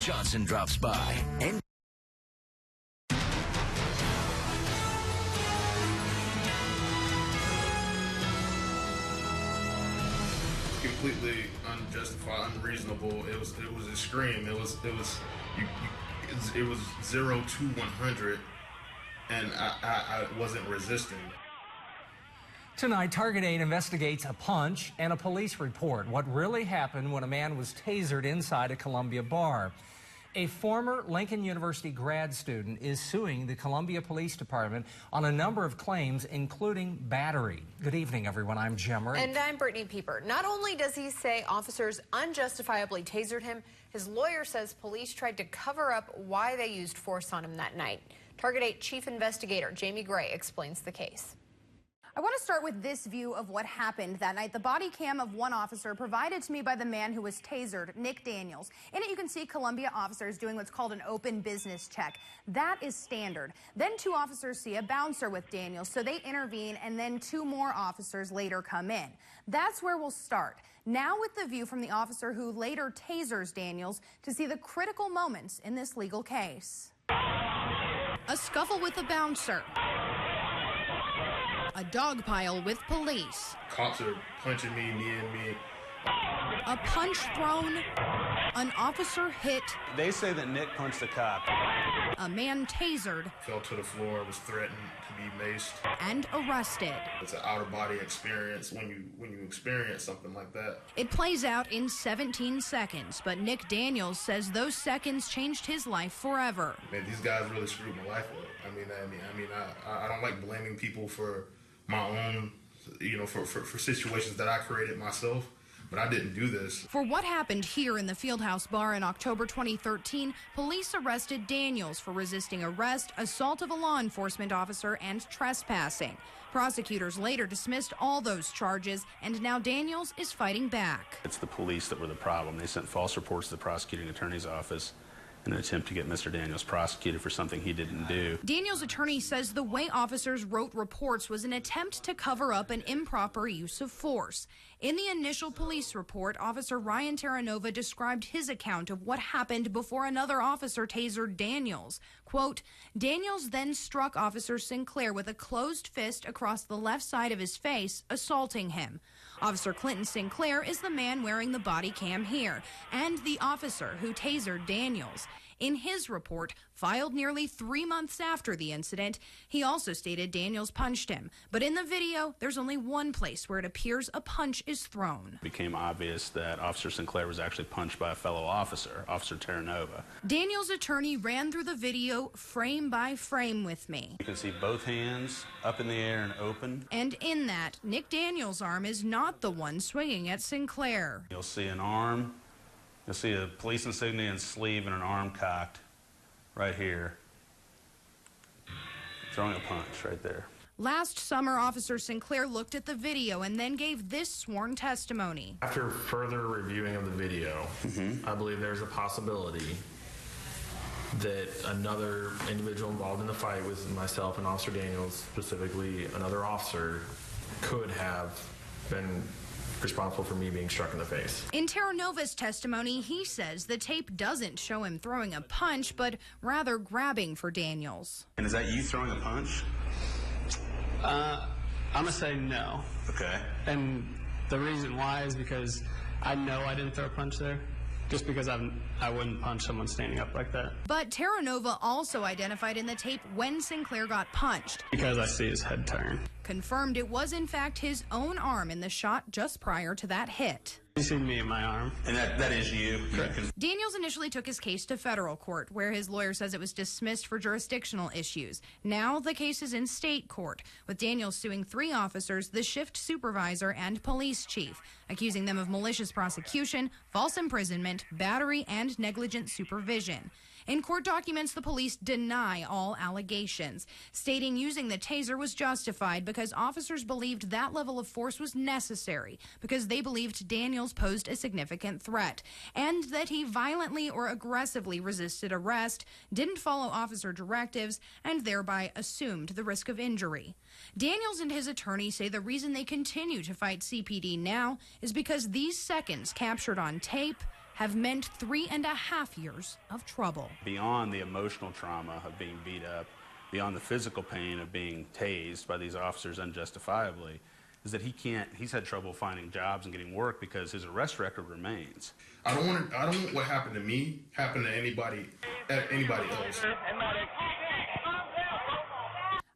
Johnson drops by and completely unjustified, unreasonable. It was a scream. It was 0 to 100, and I wasn't resisting. Tonight, Target 8 investigates a punch and a police report. What really happened when a man was tasered inside a Columbia bar. A former Lincoln University grad student is suing the Columbia Police Department on a number of claims, including battery. Good evening, everyone. I'm Jim Ray. And I'm Brittany Pieper. Not only does he say officers unjustifiably tasered him, his lawyer says police tried to cover up why they used force on him that night. Target 8 Chief Investigator Jamie Gray explains the case. I want to start with this view of what happened that night. The body cam of one officer provided to me by the man who was tasered, Nick Daniels. In it, you can see Columbia officers doing what's called an open business check. That is standard. Then two officers see a bouncer with Daniels, so they intervene, and then two more officers later come in. That's where we'll start. Now with the view from the officer who later tasers Daniels to see the critical moments in this legal case. A scuffle with a bouncer. A dog pile with police. Cops are punching me, kneeing me. A punch thrown. An officer hit. They say that Nick punched a cop. A man tasered. Fell to the floor, was threatened to be maced. And arrested. It's an out-of-body experience when you experience something like that. It plays out in 17 seconds, but Nick Daniels says those seconds changed his life forever. Man, these guys really screwed my life up. I don't like blaming people for my own, for situations that I created myself, but I didn't do this. For what happened here in the Fieldhouse Bar in October 2013, police arrested Daniels for resisting arrest, assault of a law enforcement officer, and trespassing. Prosecutors later dismissed all those charges, and now Daniels is fighting back. It's the police that were the problem. They sent false reports to the prosecuting attorney's office in an attempt to get Mr. Daniels prosecuted for something he didn't do. Daniels' attorney says the way officers wrote reports was an attempt to cover up an improper use of force. In the initial police report, Officer Ryan Terranova described his account of what happened before another officer tasered Daniels. Quote, Daniels then struck Officer Sinclair with a closed fist across the left side of his face, assaulting him. Officer Clinton Sinclair is the man wearing the body cam here, and the officer who tasered Daniels. In his report, filed nearly 3 months after the incident, he also stated Daniels punched him. But in the video, there's only one place where it appears a punch is thrown. It became obvious that Officer Sinclair was actually punched by a fellow officer, Officer Terranova. Daniels' attorney ran through the video frame by frame with me. You can see both hands up in the air and open. And in that, Nick Daniels' arm is not the one swinging at Sinclair. You'll see an arm. You'll see a police insignia and sleeve and an arm cocked right here. Throwing a punch right there. Last summer, Officer Sinclair looked at the video and then gave this sworn testimony. After further reviewing of the video, I believe there's a possibility that another individual involved in the fight with myself and Officer Daniels, specifically another officer, could have been responsible for me being struck in the face. In Terranova's testimony, he says the tape doesn't show him throwing a punch, but rather grabbing for Daniels. And is that you throwing a punch? I'm gonna say no. Okay. And the reason why is because I know I didn't throw a punch there. Just because I wouldn't punch someone standing up like that. But Terranova also identified in the tape when Sinclair got punched. Because I see his head turn. Confirmed it was in fact his own arm in the shot just prior to that hit. You see me in my arm. And that is you? Correct. Daniels initially took his case to federal court, where his lawyer says it was dismissed for jurisdictional issues. Now the case is in state court, with Daniels suing 3 officers, the shift supervisor and police chief, accusing them of malicious prosecution, false imprisonment, battery, and negligent supervision. In court documents, the police deny all allegations, stating using the taser was justified because officers believed that level of force was necessary because they believed Daniels posed a significant threat, and that he violently or aggressively resisted arrest, didn't follow officer directives, and thereby assumed the risk of injury. Daniels and his attorney say the reason they continue to fight CPD now is because these seconds captured on tape have meant 3.5 years of trouble. Beyond the emotional trauma of being beat up, beyond the physical pain of being tased by these officers unjustifiably, is that he's had trouble finding jobs and getting work because his arrest record remains. I don't want what happened to me happen to anybody else.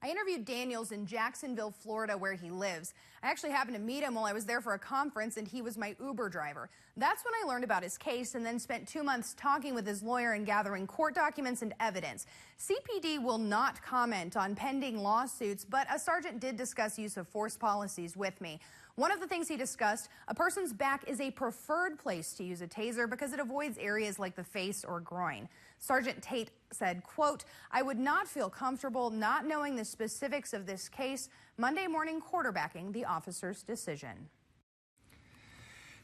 I interviewed Daniels in Jacksonville, Florida, where he lives. I actually happened to meet him while I was there for a conference, and he was my Uber driver. That's when I learned about his case and then spent 2 months talking with his lawyer and gathering court documents and evidence. CPD will not comment on pending lawsuits, but a sergeant did discuss use of force policies with me. One of the things he discussed, a person's back is a preferred place to use a taser because it avoids areas like the face or groin. Sergeant Tate said, quote, "I would not feel comfortable not knowing the specifics of this case." Monday morning quarterbacking the officer's decision.